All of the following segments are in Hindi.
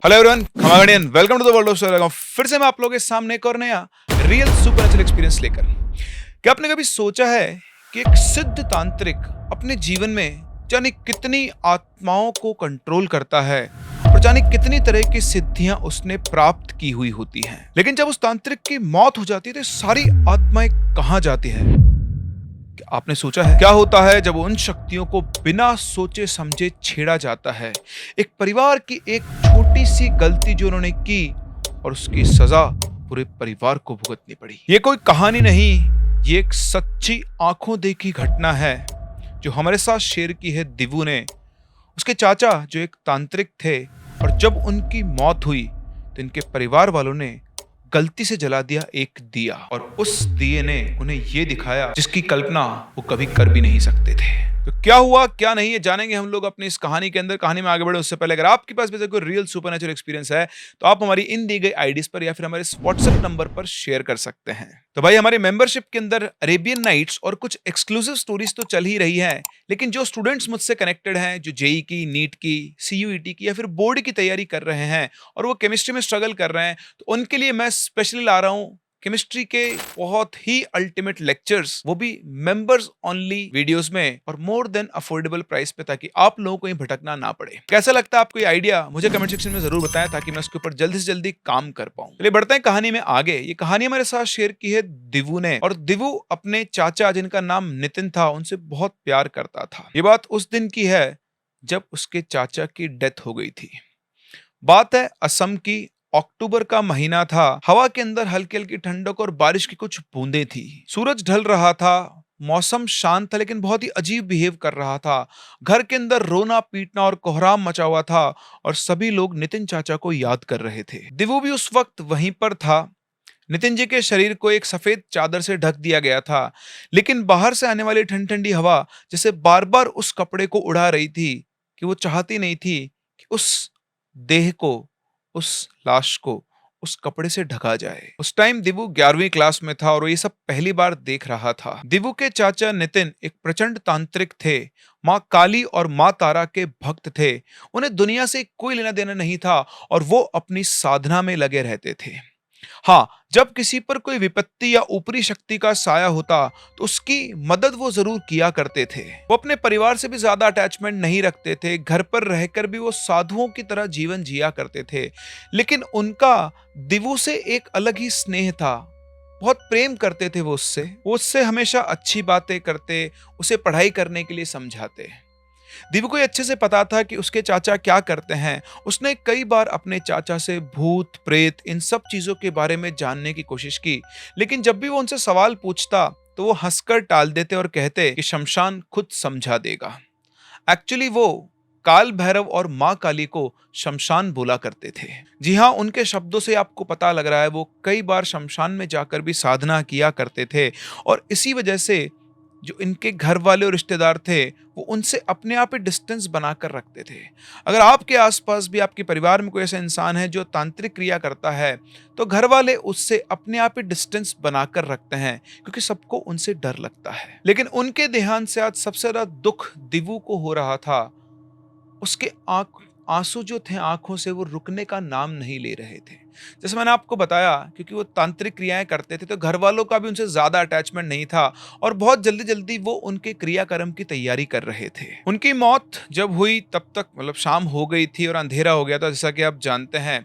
हेलो एवरीवन, खमागणियन welcome to the world of solar. फिर से मैं आप लोगों के सामने एक और नया रियल सुपरनेचुरल एक्सपीरियंस लेकर। क्या आपने कभी सोचा है कि एक सिद्ध तांत्रिक अपने जीवन में जाने कितनी आत्माओं को कंट्रोल करता है और जाने कितनी तरह की सिद्धियां उसने प्राप्त की हुई होती हैं, लेकिन जब उस तांत्रिक की मौत हो जाती है तो सारी आत्माएं कहां जाती है? क्या आपने सोचा है क्या होता है जब उन शक्तियों को बिना सोचे समझे छेड़ा जाता है? एक परिवार की एक छोटी सी गलती जो उन्होंने की और उसकी सजा पूरे परिवार को भुगतनी पड़ी। ये कोई कहानी नहीं, ये एक सच्ची आंखों देखी घटना है जो हमारे साथ शेयर की है दिवू ने। उसके चाचा जो एक तांत्रिक थे और जब उनकी मौत हुई तो इनके परिवार वालों ने गलती से जला दिया एक दिया और उस दिए ने उन्हें ये दिखाया जिसकी कल्पना वो कभी कर भी नहीं सकते थे। तो क्या हुआ क्या नहीं ये जानेंगे हम लोग अपनी इस कहानी के अंदर। कहानी में आगे बढ़े उससे पहले अगर आपके पास भी कोई रियल सुपरनेचुरल एक्सपीरियंस है तो आप हमारी इन दी गई आईडीज पर या फिर हमारे व्हाट्सएप नंबर पर शेयर कर सकते हैं। तो भाई हमारी मेंबरशिप के अंदर अरेबियन नाइट्स और कुछ एक्सक्लूसिव स्टोरीज तो चल ही रही है, लेकिन जो स्टूडेंट्स मुझसे कनेक्टेड हैं, जो जेई की, नीट की, सीयूईटी की या फिर बोर्ड की तैयारी कर रहे हैं और वो केमिस्ट्री में स्ट्रगल कर रहे हैं, तो उनके लिए मैं स्पेशली ला रहा हूँ केमिस्ट्री के बहुत ही अल्टीमेट लेक्चर्स, वो भी मेंबर्स ओनली वीडियोस में और मोर देन अफोर्डेबल प्राइस पे, ताकि आप लोगों को ये भटकना ना पड़े। कैसा लगता है आपको ये आइडिया? मुझे कमेंट सेक्शन में जरूर बताएं ताकि मैं इसके ऊपर जल्दी से जल्दी काम कर पाऊं। चलिए बढ़ते हैं कहानी में आगे। ये कहानी हमारे साथ शेयर की है दिवू ने, और दिवू अपने चाचा जिनका नाम नितिन था उनसे बहुत प्यार करता था। ये बात उस दिन की है जब उसके चाचा की डेथ हो गई थी। बात है असम की, अक्टूबर का महीना था। हवा के अंदर हल्की हल्की ठंडक और बारिश की कुछ बूंदें थी। सूरज ढल रहा था, मौसम शांत था लेकिन बहुत ही अजीब बिहेव कर रहा था। घर के अंदर रोना पीटना और कोहराम मचा हुआ था और सभी लोग नितिन चाचा को याद कर रहे थे। दिवू भी उस वक्त वहीं पर था। नितिन जी के शरीर को एक सफेद चादर से ढक दिया गया था, लेकिन बाहर से आने वाली ठंडी ठंडी हवा जैसे बार बार उस कपड़े को उड़ा रही थी कि वो चाहती नहीं थी कि उस देह को, उस लाश को उस कपड़े से ढका जाए। उस टाइम दिवू 11वीं क्लास में था और वो ये सब पहली बार देख रहा था। दिवू के चाचा नितिन एक प्रचंड तांत्रिक थे, माँ काली और माँ तारा के भक्त थे। उन्हें दुनिया से कोई लेना देना नहीं था और वो अपनी साधना में लगे रहते थे। हाँ, जब किसी पर कोई विपत्ति या ऊपरी शक्ति का साया होता तो उसकी मदद वो जरूर किया करते थे। वो अपने परिवार से भी ज्यादा अटैचमेंट नहीं रखते थे। घर पर रहकर भी वो साधुओं की तरह जीवन जिया करते थे, लेकिन उनका दिवू से एक अलग ही स्नेह था। बहुत प्रेम करते थे वो उससे हमेशा अच्छी बातें करते, उसे पढ़ाई करने के लिए समझाते। दिवू को अच्छे से पता था कि उसके चाचा क्या करते हैं। उसने कई बार अपने चाचा से भूत प्रेत इन सब चीजों के बारे में जानने की कोशिश की, लेकिन जब भी वो उनसे सवाल पूछता तो वो हंसकर टाल देते और कहते कि शमशान खुद समझा देगा। एक्चुअली वो काल भैरव और माँ काली को शमशान बोला करते थे। जी हाँ, उनके शब्दों से आपको पता लग रहा है वो कई बार शमशान में जाकर भी साधना किया करते थे और इसी वजह से जो इनके घर वाले और रिश्तेदार थे वो उनसे अपने आप ही डिस्टेंस बनाकर रखते थे। अगर आपके आसपास भी आपके परिवार में कोई ऐसा इंसान है जो तांत्रिक क्रिया करता है तो घर वाले उससे अपने आप ही डिस्टेंस बनाकर रखते हैं, क्योंकि सबको उनसे डर लगता है। लेकिन उनके देहांत से आज सबसे ज्यादा दुख दिवू को हो रहा था। उसके आंसू जो थे आंखों से वो रुकने का नाम नहीं ले रहे थे। जैसे मैंने आपको बताया, क्योंकि वो तांत्रिक क्रियाएं करते थे तो घर वालों का भी उनसे ज्यादा अटैचमेंट नहीं था और बहुत जल्दी जल्दी वो उनके क्रियाक्रम की तैयारी कर रहे थे। उनकी मौत जब हुई तब तक मतलब शाम हो गई थी और अंधेरा हो गया था। जैसा कि आप जानते हैं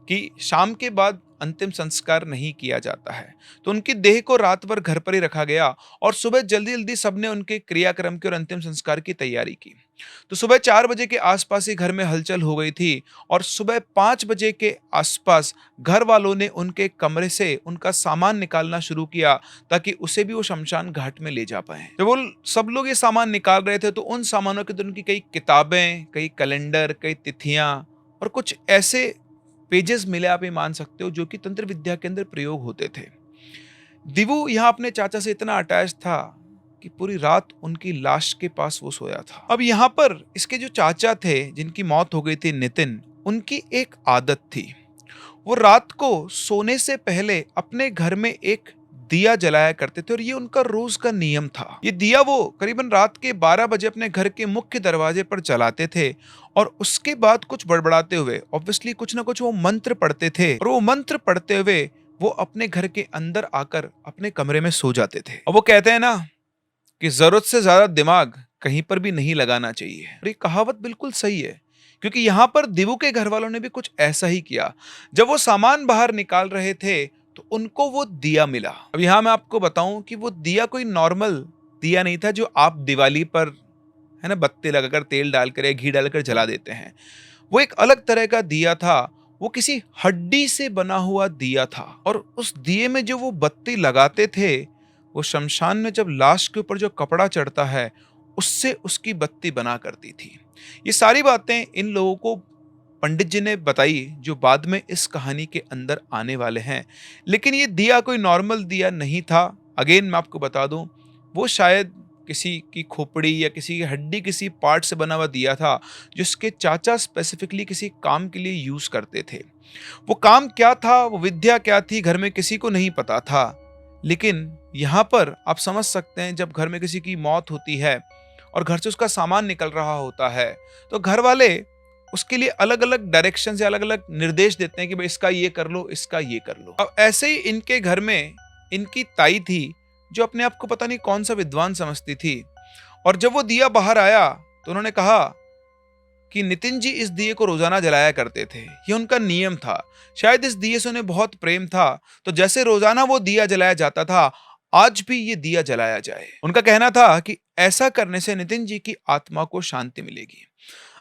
कि शाम के बाद अंतिम संस्कार नहीं किया जाता है, तो उनकी देह को रात भर घर पर ही रखा गया और सुबह जल्दी जल्दी सबने उनके क्रियाक्रम की और अंतिम संस्कार की तैयारी की। तो सुबह 4 बजे के आसपास ही घर में हलचल हो गई थी और सुबह 5 बजे के आसपास घर वालों ने उनके कमरे से उनका सामान निकालना शुरू किया ताकि उसे भी वो शमशान घाट में ले जा पाए। जब वो सब लोग ये सामान निकाल रहे थे तो उन सामानों के अंदर उनकी कई किताबें, कई कैलेंडर, कई तिथियां और कुछ ऐसे पेजेस मिले, आप ये मान सकते हो, जो कि तंत्र विद्या के अंदर प्रयोग होते थे। दिवू यहाँ अपने चाचा से इतना अटैच था कि पूरी रात उनकी लाश के पास वो सोया था। अब यहाँ पर इसके जो चाचा थे जिनकी मौत हो गई थी, नितिन, उनकी एक आदत थी। वो रात को सोने से पहले अपने घर में एक दिया जलाया करते थे और ये उनका रोज का नियम था। ये दिया वो करीबन रात के 12 बजे अपने घर के मुख्य दरवाजे पर जलाते थे और उसके बाद कुछ बड़बड़ाते हुए ऑब्वियसली कुछ ना कुछ वो मंत्र पढ़ते थे और वो मंत्र पढ़ते हुए वो अपने घर के अंदर आकर अपने कमरे में सो जाते थे। और वो कहते हैं ना कि जरूरत से ज्यादा दिमाग कहीं पर भी नहीं लगाना चाहिए। और ये कहावत बिल्कुल सही है, क्योंकि यहाँ पर दिवु के घर वालों ने भी कुछ ऐसा ही किया। जब वो सामान बाहर निकाल रहे थे तो उनको वो दिया मिला। अब यहाँ मैं आपको बताऊं कि वो दिया कोई नॉर्मल दिया नहीं था जो आप दिवाली पर है ना बत्ती लगाकर तेल डालकर या घी डालकर जला देते हैं। वो एक अलग तरह का दिया था। वो किसी हड्डी से बना हुआ दिया था और उस दिए में जो वो बत्ती लगाते थे वो शमशान में जब लाश के ऊपर जो कपड़ा चढ़ता है उससे उसकी बत्ती बना करती थी। ये सारी बातें इन लोगों को पंडित जी ने बताई जो बाद में इस कहानी के अंदर आने वाले हैं। लेकिन ये दिया कोई नॉर्मल दिया नहीं था। अगेन मैं आपको बता दूं, वो शायद किसी की खोपड़ी या किसी की हड्डी किसी पार्ट से बना हुआ दिया था जिसके चाचा स्पेसिफिकली किसी काम के लिए यूज करते थे। वो काम क्या था, वो विद्या क्या थी, घर में किसी को नहीं पता था। लेकिन यहाँ पर आप समझ सकते हैं जब घर में किसी की मौत होती है और घर से उसका सामान निकल रहा होता है तो घर वाले उसके लिए अलग अलग डायरेक्शन या अलग अलग निर्देश देते हैं कि भाई इसका ये कर लो, इसका ये कर लो। अब ऐसे ही इनके घर में इनकी ताई थी जो अपने आप को पता नहीं कौन सा विद्वान समझती थी। और जब वो दिया बाहर आया तो उन्होंने कहा कि नितिन जी इस दिए को रोजाना जलाया करते थे, ये उनका नियम था। शायद इस दिए से उन्हें बहुत प्रेम था, तो जैसे रोजाना वो दिया जलाया जाता था आज भी ये दिया जलाया जाए। उनका कहना था कि ऐसा करने से नितिन जी की आत्मा को शांति मिलेगी।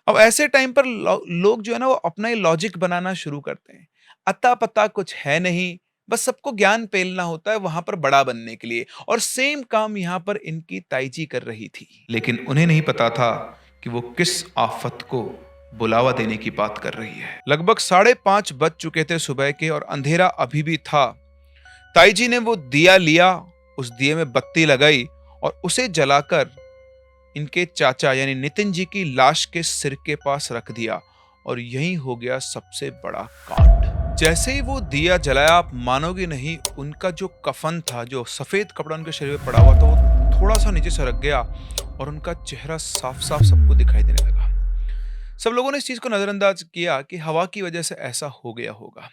अब ऐसे टाइम पर लोग जो है ना वो अपना ही लॉजिक बनाना शुरू करते हैं। अता पता कुछ है नहीं, बस सबको ज्ञान पेलना होता है वहां पर बड़ा बनने के लिए। और सेम काम यहाँ पर इनकी ताई जी कर रही थी, लेकिन उन्हें नहीं पता था कि वो किस आफत को बुलावा देने की बात कर रही है। लगभग 5:30 बज चुके थे सुबह के और अंधेरा अभी भी था। ताई जी ने वो दिया लिया, उस दिए में बत्ती लगाई और उसे जलाकर इनके चाचा यानी नितिन जी की लाश के सिर के पास रख दिया और यही हो गया सबसे बड़ा कांड। जैसे ही वो दिया जलाया, आप मानोगे नहीं, उनका जो कफन था, जो सफेद कपड़ा उनके शरीर में पड़ा हुआ था, वो थोड़ा सा नीचे सरक गया और उनका चेहरा साफ साफ सबको दिखाई देने लगा। सब लोगों ने इस चीज को नजरअंदाज किया कि हवा की वजह से ऐसा हो गया होगा।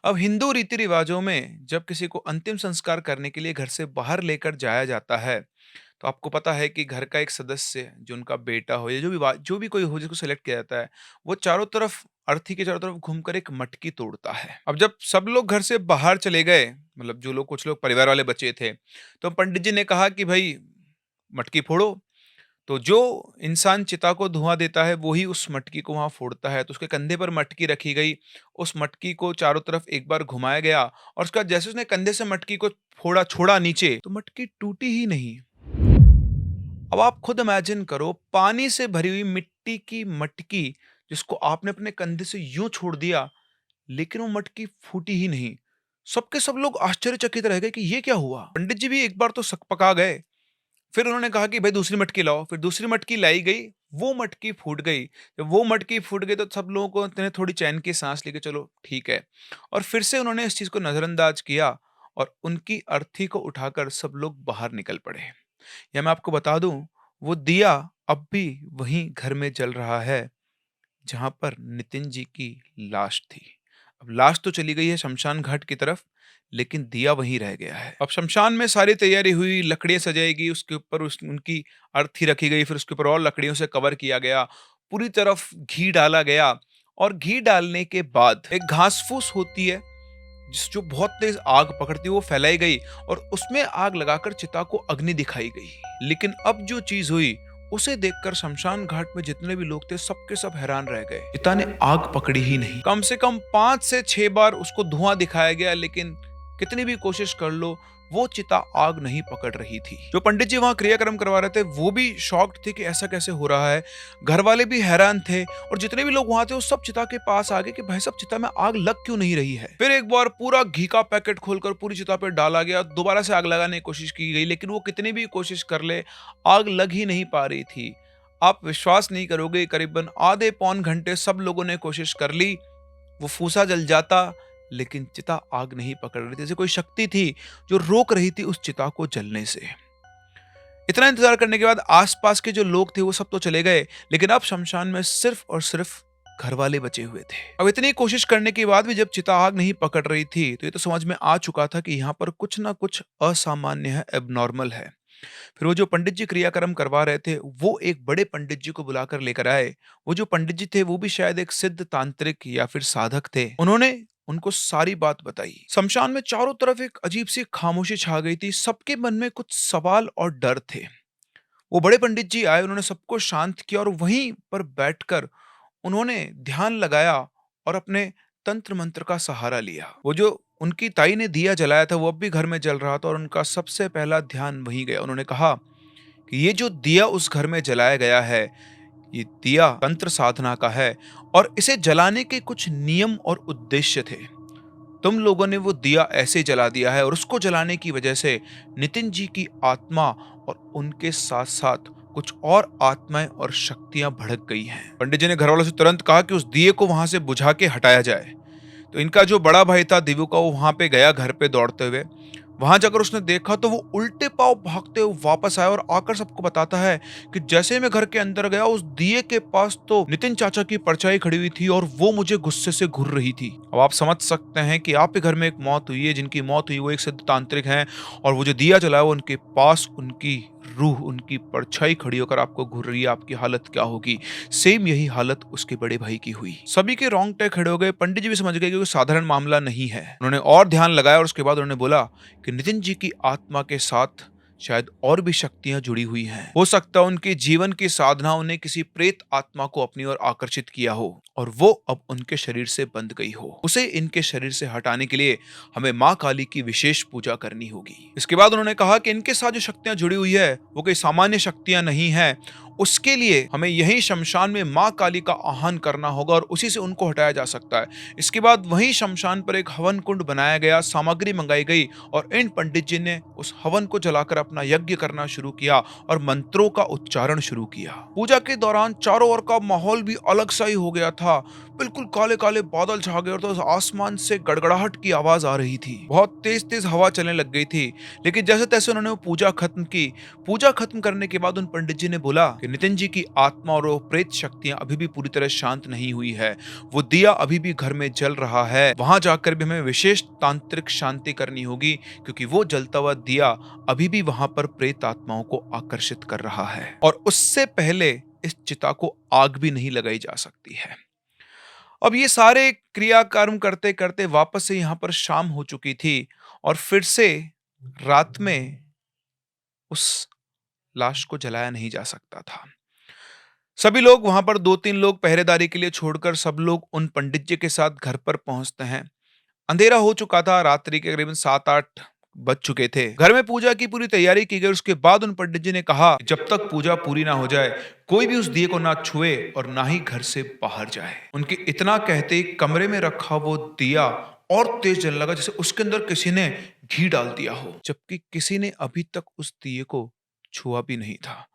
अब हिंदू रीति रिवाजों में जब किसी को अंतिम संस्कार करने के लिए घर से बाहर लेकर जाया जाता है तो आपको पता है कि घर का एक सदस्य जो उनका बेटा हो या जो भी कोई हो जिसको सेलेक्ट किया जाता है वो चारों तरफ अर्थी के चारों तरफ घूमकर एक मटकी तोड़ता है। अब जब सब लोग घर से बाहर चले गए, मतलब जो लोग कुछ लोग परिवार वाले बचे थे, तो पंडित जी ने कहा कि भाई मटकी फोड़ो। तो जो इंसान चिता को धुआं देता है वो ही उस मटकी को वहां फोड़ता है। तो उसके कंधे पर मटकी रखी गई, उस मटकी को चारों तरफ एक बार घुमाया गया और उसका जैसे उसने कंधे से मटकी को फोड़ा छोड़ा नीचे तो मटकी टूटी ही नहीं। अब आप खुद इमेजिन करो, पानी से भरी हुई मिट्टी की मटकी जिसको आपने अपने कंधे से यूं छोड़ दिया लेकिन वो मटकी फूटी ही नहीं। सबके सब लोग आश्चर्यचकित रह गए कि ये क्या हुआ। पंडित जी भी एक बार तो सकपका गए। फिर उन्होंने कहा कि भाई दूसरी मटकी लाओ। फिर दूसरी मटकी लाई गई, वो मटकी फूट गई। जब वो मटकी फूट गई तो सब लोगों को इतने थोड़ी चैन की सांस लेके चलो ठीक है। और फिर से उन्होंने इस चीज को नजरअंदाज किया और उनकी अर्थी को उठाकर सब लोग बाहर निकल पड़े। या मैं आपको बता दूं, वो दिया अब भी वहीं घर में जल रहा है जहां पर नितिन जी की लाश थी। अब लाश तो चली गई है शमशान घाट की तरफ, लेकिन दिया वहीं रह गया है। अब शमशान में सारी तैयारी हुई, लकड़ियां सजाएगी, उसके ऊपर उनकी अर्थी रखी गई, फिर उसके ऊपर और लकड़ियों से कवर किया गया, पूरी तरफ घी डाला गया और घी डालने के बाद एक घास फूस होती है जो बहुत तेज आग पकड़ती है, वो फैलाई गई और उसमें आग लगाकर चिता को अग्नि दिखाई गई। लेकिन अब जो चीज हुई उसे देखकर शमशान घाट में जितने भी लोग थे सबके सब हैरान रह गए। चिता ने आग पकड़ी ही नहीं। कम से कम 5 से 6 बार उसको धुआं दिखाया गया, लेकिन कितनी भी कोशिश कर लो वो चिता आग नहीं पकड़ रही थी। जो पंडित जी वहां क्रियाक्रम करवा रहे थे वो भी शॉक्ड थे कि ऐसा कैसे हो रहा है। घर वाले भी हैरान थे और जितने भी लोग वहां थे वो सब चिता के पास आ गए कि भाई सब चिता में आग लग क्यों नहीं रही है। फिर एक बार पूरा घी का पैकेट खोलकर पूरी चिता पे डाला गया, दोबारा से आग लगाने की कोशिश की गई, लेकिन वो कितनी भी कोशिश कर ले आग लग ही नहीं पा रही थी। आप विश्वास नहीं करोगे, करीबन आधे पौन घंटे सब लोगों ने कोशिश कर ली, वो फूसा जल जाता लेकिन चिता आग नहीं पकड़ रही थी। जैसे कोई शक्ति थी जो रोक रही थी उस चिता को जलने से। इतना इंतजार करने के बाद आसपास के जो लोग थे वो सब तो चले गए, लेकिन अब शमशान में सिर्फ और सिर्फ घर वाले बचे हुए थे। अब इतनी कोशिश करने के बाद भी जब चिता आग नहीं पकड़ रही थी तो ये तो समझ में आ चुका था कि यहाँ पर कुछ ना कुछ असामान्य है, एबनॉर्मल है। फिर वो जो पंडित जी क्रियाक्रम करवा रहे थे वो एक बड़े पंडित जी को बुलाकर लेकर आए। वो जो पंडित जी थे वो भी शायद एक सिद्ध तांत्रिक या फिर साधक थे। उन्होंने उनको सारी बात बताई। शमशान में चारों तरफ एक अजीब सी खामोशी छा गई थी। सबके मन में कुछ सवाल और डर थे। वो बड़े पंडित जी आए, उन्होंने सबको शांत किया और वहीं पर बैठकर उन्होंने ध्यान लगाया और अपने तंत्र मंत्र का सहारा लिया। वो जो उनकी ताई ने दिया जलाया था वो अब भी घर में जल रहा था और उनका सबसे पहला ध्यान वहीं गया। उन्होंने कहा कि ये जो दिया उस घर में जलाया गया है, ये दिया तंत्र साधना का है और इसे जलाने के कुछ नियम और उद्देश्य थे। तुम लोगों ने वो दिया ऐसे जला दिया है और उसको जलाने की वजह से नितिन जी की आत्मा और उनके साथ साथ कुछ और आत्माएं और शक्तियां भड़क गई हैं। पंडित जी ने घर वालों से तुरंत कहा कि उस दिए को वहां से बुझा के हटाया जाए। तो इनका जो बड़ा भाई था दिव्य का, वो वहां पे गया घर पे दौड़ते हुए। वहां जाकर उसने देखा तो वो उल्टे पांव भागते हुए वापस आया और आकर सबको बताता है कि जैसे मैं घर के अंदर गया उस दिए के पास तो नितिन चाचा की परछाई खड़ी हुई थी और वो मुझे गुस्से से घूर रही थी। अब आप समझ सकते हैं कि आपके घर में एक मौत हुई है, जिनकी मौत हुई वो एक सिद्ध तांत्रिक हैं और वो जो दिया जलाया वो उनके पास उनकी रूह, उनकी परछाई खड़ी होकर आपको घूर रही है। आपकी हालत क्या होगी? सेम यही हालत उसके बड़े भाई की हुई। सभी के रोंगटे खड़े हो गए। पंडित जी भी समझ गए कि कोई साधारण मामला नहीं है। उन्होंने और ध्यान लगाया और उसके बाद उन्होंने बोला कि नितिन जी की आत्मा के साथ शायद और भी शक्तियां जुड़ी हुई हैं। हो सकता है उनके जीवन की साधनाओं ने किसी प्रेत आत्मा को अपनी ओर आकर्षित किया हो और वो अब उनके शरीर से बंध गई हो। उसे इनके शरीर से हटाने के लिए हमें माँ काली की विशेष पूजा करनी होगी। इसके बाद उन्होंने कहा कि इनके साथ जो शक्तियां जुड़ी हुई है वो कोई सामान्य शक्तियां नहीं है। उसके लिए हमें यही शमशान में माँ काली का आह्वान करना होगा और उसी से उनको हटाया जा सकता है। इसके बाद वहीं शमशान पर एक हवन कुंड बनाया गया, सामग्री मंगाई गई और इन पंडित जी ने उस हवन को जलाकर अपना यज्ञ करना शुरू किया और मंत्रों का उच्चारण शुरू किया। पूजा के दौरान चारों ओर का माहौल भी अलग सा ही हो गया था। बिल्कुल काले काले बादल छा गए और तो आसमान से गड़गड़ाहट की आवाज आ रही थी। बहुत तेज तेज हवा चलने लग गई थी। लेकिन जैसे तैसे उन्होंने वो पूजा खत्म की। पूजा खत्म करने के बाद उन पंडित जी ने बोला कि नितिन जी की आत्मा और वो प्रेत शक्तियां अभी भी पूरी तरह शांत नहीं हुई है। वो दिया अभी भी घर में जल रहा है। वहां जाकर भी हमें विशेष तांत्रिक शांति करनी होगी क्योंकि वो जलता हुआ दिया अभी भी वहां पर प्रेत आत्माओं को आकर्षित कर रहा है और उससे पहले इस चिता को आग भी नहीं लगाई जा सकती है। अब ये सारे क्रियाकर्म करते करते वापस से यहाँ पर शाम हो चुकी थी और फिर से रात में उस लाश को जलाया नहीं जा सकता था। सभी लोग वहां पर 2-3 लोग पहरेदारी के लिए छोड़कर सब लोग उन पंडित जी के साथ घर पर पहुंचते हैं। अंधेरा हो चुका था, रात्रि के करीबन 7-8 बज चुके थे। घर में पूजा की पूरी तैयारी की गई। उसके बाद उन पंडित जी ने कहा जब तक पूजा पूरी ना हो जाए कोई भी उस दिए को ना छुए और ना ही घर से बाहर जाए। उनके इतना कहते ही कमरे में रखा वो दिया और तेज जलने लगा जैसे उसके अंदर किसी ने घी डाल दिया हो, जबकि किसी ने अभी तक उस दिए को छुआ भी नहीं था।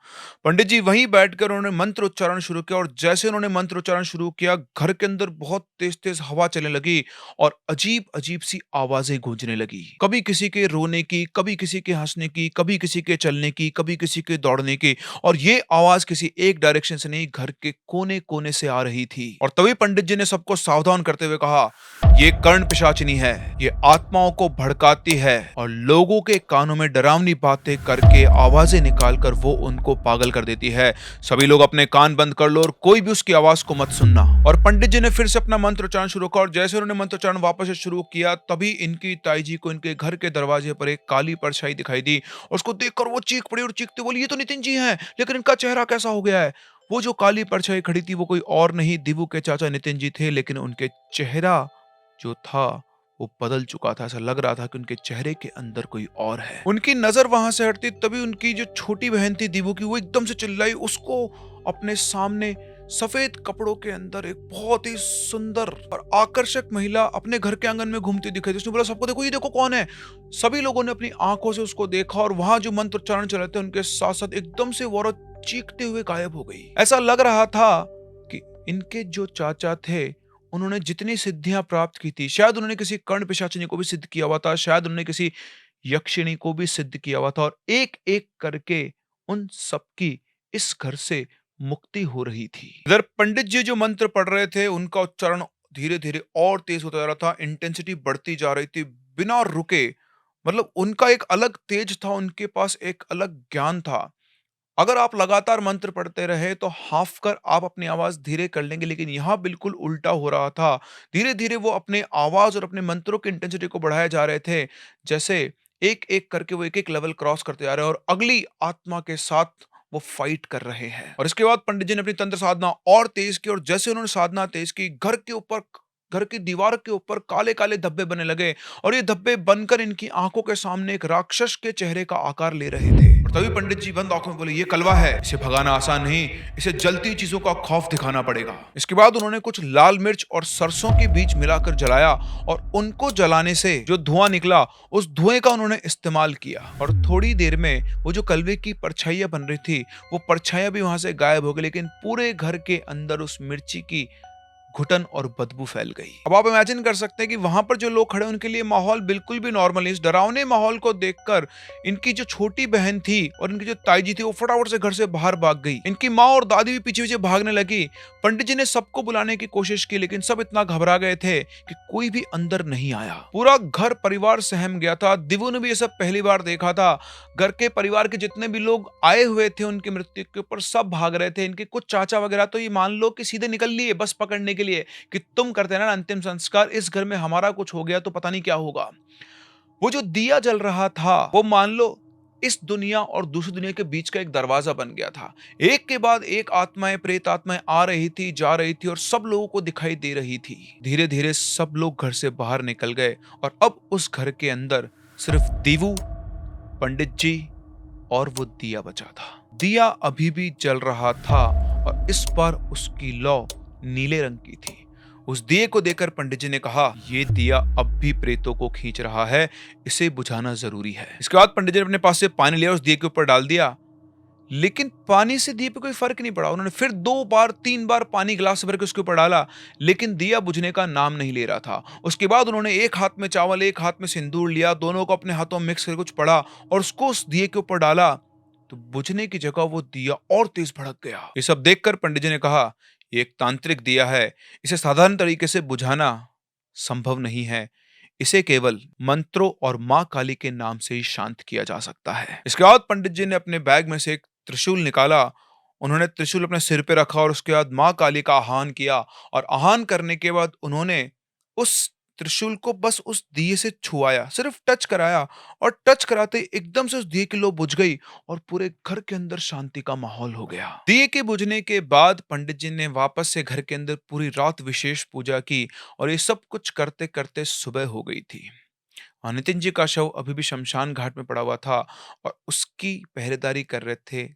पंडित जी वहीं बैठकर उन्होंने मंत्र उच्चारण शुरू किया और जैसे उन्होंने मंत्र उच्चारण शुरू किया घर के अंदर बहुत तेज तेज हवा चलने लगी और अजीब अजीब सी आवाजें गूंजने लगी। कभी किसी के रोने की, कभी किसी के हंसने की, कभी किसी के चलने की, कभी किसी के दौड़ने की और ये आवाज किसी एक डायरेक्शन से नहीं घर के कोने कोने से आ रही थी। और तभी पंडित जी ने सबको सावधान करते हुए कहा ये कर्ण पिशाचिनी है, ये आत्माओं को भड़काती है और लोगों के कानों में डरावनी बातें करके आवाजें निकालकर वो उनको पागल कर देती है। सभी लोग अपने कान बंद कर लो और कोई भी उसकी आवाज को मत सुनना। और पंडित जी ने फिर से अपना मंत्र उच्चारण शुरू किया और जैसे उन्होंने मंत्र उच्चारण वापस से शुरू किया तभी इनकी ताई जी को इनके घर के दरवाजे पर एक काली परछाई दिखाई दी और उसको देखकर वो चीख पड़ी और चीखते बोली ये तो नितिन जी हैं, लेकिन इनका चेहरा कैसा हो गया है। वो जो काली परछाई खड़ी थी वो कोई और नहीं दिवु के चाचा नितिन जी थे, लेकिन उनके चेहरा जो था वो बदल चुका था। ऐसा लग रहा था कि उनके चेहरे के अंदर कोई और है। उनकी नजर वहां से हटती तभी उनकी जो छोटी बहन थी दिवु की, वो एकदम से चिल्लाई। उसको अपने सामने सफेद कपड़ों के अंदर एक बहुत ही सुंदर और आकर्षक महिला अपने घर के आंगन में घूमती दिखाई दी। उसने बोला सबको देखो, ये देखो कौन है। सभी लोगों ने अपनी आंखों से उसको देखा और वहां जो मंत्र उच्चारण चल रहे थे उनके साथ साथ एकदम से वो औरत चीखते हुए गायब हो गई। ऐसा लग रहा था कि इनके जो चाचा थे उन्होंने जितनी सिद्धियां प्राप्त की थी, शायद उन्होंने किसी कर्ण पिशाचिनी को भी सिद्ध किया हुआ था, शायद उन्होंने किसी यक्षिणी को भी सिद्ध किया हुआ था, और एक एक करके उन सबकी इस घर से मुक्ति हो रही थी। इधर पंडित जी जो मंत्र पढ़ रहे थे, उनका उच्चारण धीरे धीरे और तेज होता जा रहा था, इंटेंसिटी बढ़ती जा रही थी बिना रुके। मतलब उनका एक अलग तेज था, उनके पास एक अलग ज्ञान था। अगर आप लगातार मंत्र पढ़ते रहे तो हाफ कर आप अपनी आवाज धीरे कर लेंगे, लेकिन यहाँ बिल्कुल उल्टा हो रहा था। धीरे धीरे वो अपने आवाज और अपने मंत्रों की इंटेंसिटी को बढ़ाए जा रहे थे, जैसे एक एक करके वो एक एक लेवल क्रॉस करते जा रहे हैं और अगली आत्मा के साथ वो फाइट कर रहे हैं। और इसके बाद पंडित जी ने अपनी तंत्र साधना और तेज की, और जैसे उन्होंने साधना तेज की, घर की दीवार के ऊपर काले काले धब्बे बनने लगे, और ये धब्बे बनकर इनकी आंखों के सामने एक राक्षस के चेहरे का आकार ले रहे थे। और तभी पंडित जी बंद आंखों में बोले, ये कलवा है, इसे भगाना आसान नहीं, इसे जलती चीजों का खौफ दिखाना पड़ेगा। इसके बाद उन्होंने कुछ लाल मिर्च और सरसों के बीज मिलाकर जलाया, और उनको जलाने से जो धुआं निकला, उस धुएं का उन्होंने इस्तेमाल किया, और थोड़ी देर में वो जो कलवे की परछाइयां बन रही थी, वो परछाइयां भी वहां से गायब हो गई, लेकिन पूरे घर के अंदर उस मिर्ची की घुटन और बदबू फैल गई। अब आप इमेजिन कर सकते हैं कि वहां पर जो लोग खड़े, उनके लिए माहौल बिल्कुल भी नॉर्मल नहीं। इस डरावने माहौल को देखकर इनकी जो छोटी बहन थी और इनकी जो ताई जी थी, वो फटाफट से घर से बाहर भाग गई। इनकी माँ और दादी भी पीछे पीछे भागने लगी। पंडित जी ने सबको बुलाने की कोशिश की, लेकिन सब इतना घबरा गए थे कि कोई भी अंदर नहीं आया। पूरा घर परिवार सहम गया था। दिवु ने भी ये सब पहली बार देखा था। घर के परिवार के जितने भी लोग आए हुए थे उनकी मृत्यु के ऊपर, सब भाग रहे थे। इनके कुछ चाचा वगैरह तो ये मान लो कि सीधे निकल लिए बस पकड़ने के लिए कि तुम करते ना अंतिम संस्कार, इस घर में हमारा कुछ हो गया तो पता नहीं क्या होगा। वो जो दिया जल रहा था, वो मान लो इस दुनिया और दूसरी दुनिया के बीच का एक दरवाजा बन गया था। एक के बाद एक आत्माएं, प्रेत आत्माएं आ रही थी, जा रही थी, और सब लोगों को दिखाई दे रही थी। धीरे धीरे सब लोग घर से बाहर निकल गए, और अब उस घर के अंदर सिर्फ दीवू, पंडित जी और वो दिया बचा था। दिया अभी भी जल रहा था, और इस बार उसकी लौ नीले रंग की थी। उस दिए को देखकर पंडित जी ने कहा, ये दिया अब भी प्रेतों को खींच रहा है, इसे बुझाना जरूरी है। इसके बाद पंडित जी ने अपने पास से पानी लिया, उस दिए के ऊपर डाल दिया, लेकिन पानी से दिए पे कोई फर्क नहीं पड़ा। उन्होंने फिर 2 बार 3 बार पानी गिलास भर के उसके ऊपर डाला, लेकिन दिया बुझने का नाम नहीं ले रहा था। उसके बाद उन्होंने एक हाथ में चावल, एक हाथ में सिंदूर लिया, दोनों को अपने हाथों में मिक्स करके कुछ पड़ा और उसको उस दिए के ऊपर डाला, तो बुझने की जगह वो दिया और तेज भड़क गया। ये सब देखकर पंडित जी ने कहा, ये एक तांत्रिक दिया है, इसे साधारण तरीके से बुझाना संभव नहीं है, इसे केवल मंत्रों और मां काली के नाम से ही शांत किया जा सकता है। इसके बाद पंडित जी ने अपने बैग में से एक त्रिशूल निकाला। उन्होंने त्रिशूल अपने सिर पे रखा और उसके बाद मां काली का आह्वान किया, और आह्वान करने के बाद उन्होंने उस त्रिशूल को बस उस दिए से छुआया, सिर्फ टच कराया, और टच कराते ही एकदम से उस दिए की लो बुझ गई और पूरे घर के अंदर शांति का माहौल हो गया। दिए के बुझने के बाद पंडित जी ने वापस से घर के अंदर पूरी रात विशेष पूजा की, और ये सब कुछ करते करते सुबह हो गई थी। नितिन जी का शव अभी भी शमशान घाट में पड़ा हुआ था, और उसकी पहरेदारी कर रहे थे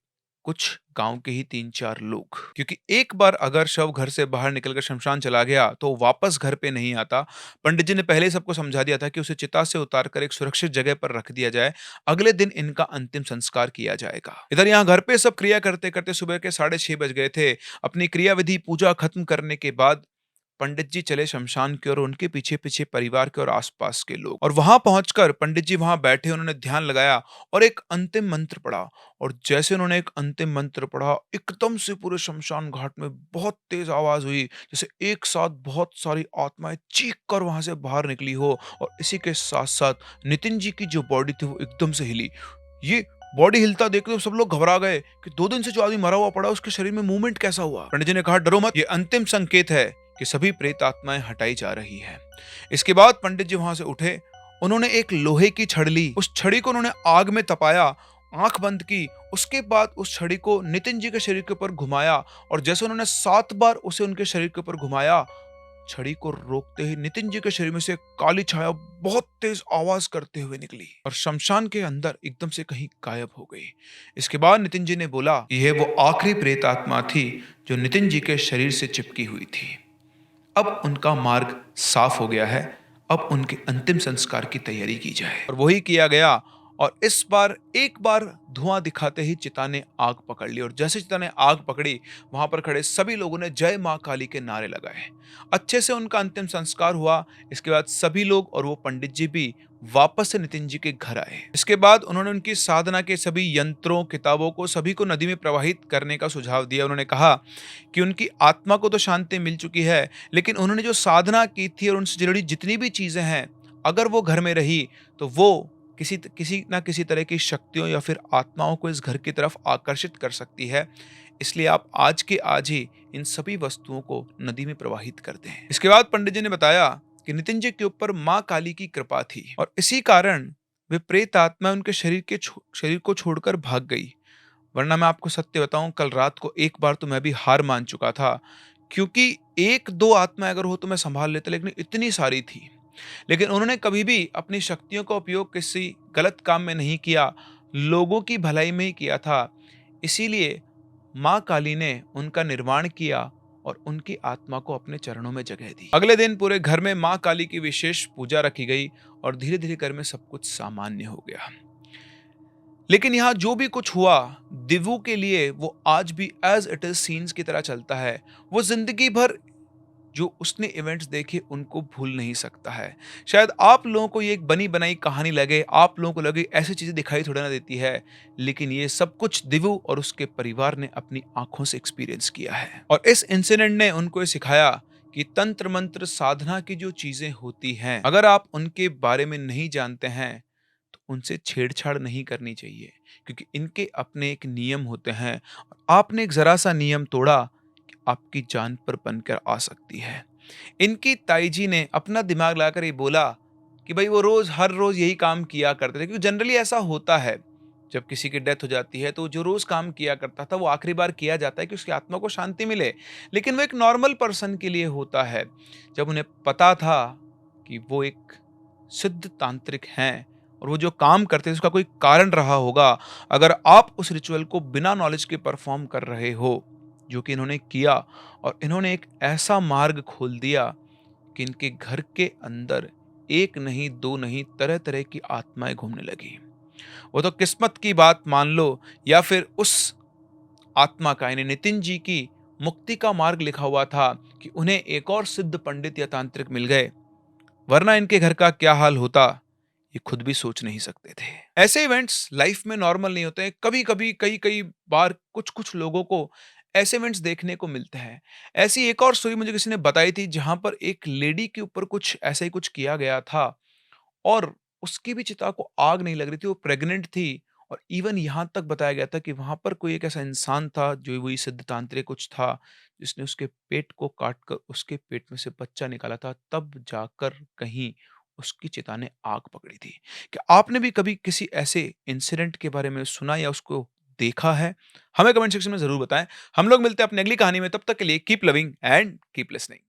कुछ गांव के ही 3-4 लोग, क्योंकि एक बार अगर शव घर से बाहर निकलकर शमशान चला गया तो वापस घर पे नहीं आता। पंडित जी ने पहले ही सबको समझा दिया था कि उसे चिता से उतारकर एक सुरक्षित जगह पर रख दिया जाए, अगले दिन इनका अंतिम संस्कार किया जाएगा। इधर यहाँ घर पे सब क्रिया करते करते सुबह के 6:30 बज गए थे। अपनी क्रियाविधि पूजा खत्म करने के बाद पंडित जी चले शमशान की ओर, उनके पीछे पीछे परिवार के और आसपास के लोग। और वहां पहुंचकर पंडित जी वहां बैठे, उन्होंने ध्यान लगाया और एक अंतिम मंत्र पढ़ा। और जैसे उन्होंने एक अंतिम मंत्र पढ़ा, एकदम से पूरे शमशान घाट में बहुत तेज आवाज हुई, जैसे एक साथ बहुत सारी आत्माएं चीख कर वहां से बाहर निकली हो। और इसी के साथ साथ नितिन जी की जो बॉडी थी वो एकदम से हिली। ये बॉडी हिलता देखते तो सब लोग घबरा गए कि 2 दिन से जो आदमी मरा हुआ पड़ा, उसके शरीर में मूवमेंट कैसा हुआ। पंडित जी ने कहा, डरो मत, ये अंतिम संकेत है कि सभी प्रेत आत्माएं हटाई जा रही हैं। इसके बाद पंडित जी वहां से उठे, उन्होंने एक लोहे की छड़ ली, उस छड़ी को उन्होंने आग में तपाया, आंख बंद की, उसके बाद उस छड़ी को नितिन जी के शरीर के ऊपर घुमाया, और जैसे उन्होंने 7 बार उसे उनके शरीर के ऊपर घुमाया, छड़ी को रोकते ही नितिन जी के शरीर में से काली छाया बहुत तेज आवाज करते हुए निकली और शमशान के अंदर एकदम से कहीं गायब हो गई। इसके बाद नितिन जी ने बोला, यह वो आखिरी प्रेत आत्मा थी जो नितिन जी के शरीर से चिपकी हुई थी। अब उनका मार्ग साफ हो गया है, अब उनके अंतिम संस्कार की तैयारी की जाए। और वही किया गया, और इस बार एक बार धुआं दिखाते ही चिता ने आग पकड़ ली और जैसे चिता ने आग पकड़ी, वहां पर खड़े सभी लोगों ने जय मां काली के नारे लगाए। अच्छे से उनका अंतिम संस्कार हुआ। इसके बाद सभी लोग और वो पंडित जी भी वापस से नितिन जी के घर आए। इसके बाद उन्होंने उनकी साधना के सभी यंत्रों, किताबों को सभी को नदी में प्रवाहित करने का सुझाव दिया। उन्होंने कहा कि उनकी आत्मा को तो शांति मिल चुकी है, लेकिन उन्होंने जो साधना की थी और उनसे जुड़ी जितनी भी चीजें हैं, अगर वो घर में रही तो वो किसी ना किसी तरह की शक्तियों या फिर आत्माओं को इस घर की तरफ आकर्षित कर सकती है। इसलिए आप आज के आज ही इन सभी वस्तुओं को नदी में प्रवाहित कर दें। इसके बाद पंडित जी ने बताया कि नितिन जी के ऊपर मां काली की कृपा थी और इसी कारण वे प्रेत आत्मा उनके शरीर को छोड़कर भाग गई। वरना मैं आपको सत्य बताऊं, कल रात को एक बार तो मैं भी हार मान चुका था, क्योंकि एक दो आत्मा अगर हो तो मैं संभाल लेता, लेकिन इतनी सारी थी। लेकिन उन्होंने कभी भी अपनी शक्तियों का उपयोग किसी गलत काम में नहीं किया, लोगों की भलाई में ही किया था। इसीलिए मां काली ने उनका निर्माण किया और उनकी आत्मा को अपने चरणों में जगह दी। अगले दिन पूरे घर में मां काली की विशेष पूजा रखी गई और धीरे धीरे घर में सब कुछ सामान्य हो गया। लेकिन यहाँ जो भी कुछ हुआ, दिव्यू के लिए वो आज भी एज इट इज सीन्स की तरह चलता है। वो जिंदगी भर जो उसने इवेंट्स देखे उनको भूल नहीं सकता है। शायद आप लोगों को ये एक बनी बनाई कहानी लगे, आप लोगों को लगे ऐसी चीजें दिखाई थोड़ा ना देती है, लेकिन ये सब कुछ दिव्यू और उसके परिवार ने अपनी आंखों से एक्सपीरियंस किया है। और इस इंसिडेंट ने उनको ये सिखाया कि तंत्र मंत्र साधना की जो चीजें होती हैं, अगर आप उनके बारे में नहीं जानते हैं तो उनसे छेड़छाड़ नहीं करनी चाहिए, क्योंकि इनके अपने एक नियम होते हैं। आपने एक जरा सा नियम तोड़ा, आपकी जान पर बनकर आ सकती है। इनकी ताई जी ने अपना दिमाग लगाकर ये बोला कि भाई वो रोज हर रोज यही काम किया करते थे, क्योंकि जनरली ऐसा होता है जब किसी की डेथ हो जाती है तो जो रोज काम किया करता था वो आखिरी बार किया जाता है कि उसकी आत्मा को शांति मिले। लेकिन वो एक नॉर्मल पर्सन के लिए होता है। जब उन्हें पता था कि वो एक सिद्ध तांत्रिक हैं और वो जो काम करते हैं उसका कोई कारण रहा होगा, अगर आप उस रिचुअल को बिना नॉलेज के परफॉर्म कर रहे हो, जो कि इन्होंने किया, और इन्होंने एक ऐसा मार्ग खोल दिया कि इनके घर के अंदर एक नहीं दो नहीं तरह तरह की आत्माएं घूमने लगी। वो तो किस्मत की बात मान लो, या फिर उस आत्मा का यानी नितिन जी की मुक्ति का मार्ग लिखा हुआ था कि उन्हें एक और सिद्ध पंडित या तांत्रिक मिल गए, वरना इनके घर का क्या हाल होता ये खुद भी सोच नहीं सकते थे। ऐसे इवेंट्स लाइफ में नॉर्मल नहीं होते हैं। कभी कभी कई कई बार कुछ कुछ लोगों को ऐसे इवेंट्स देखने को मिलते हैं। ऐसी एक और स्टोरी मुझे किसी ने बताई थी, जहां पर एक लेडी के ऊपर कुछ ऐसा ही कुछ किया गया था और उसकी भी चिता को आग नहीं लग रही थी, वो प्रेग्नेंट थी। और इवन यहाँ तक बताया गया था कि वहां पर कोई एक ऐसा इंसान था जो वही सिद्ध तांत्रिक कुछ था, जिसने उसके पेट को काट कर उसके पेट में से बच्चा निकाला था, तब जाकर कहीं उसकी चिता ने आग पकड़ी थी। क्या आपने भी कभी किसी ऐसे इंसिडेंट के बारे में सुना या उसको देखा है? हमें कमेंट सेक्शन में जरूर बताएं। हम लोग मिलते हैं अपनी अगली कहानी में, तब तक के लिए keep loving and keep listening.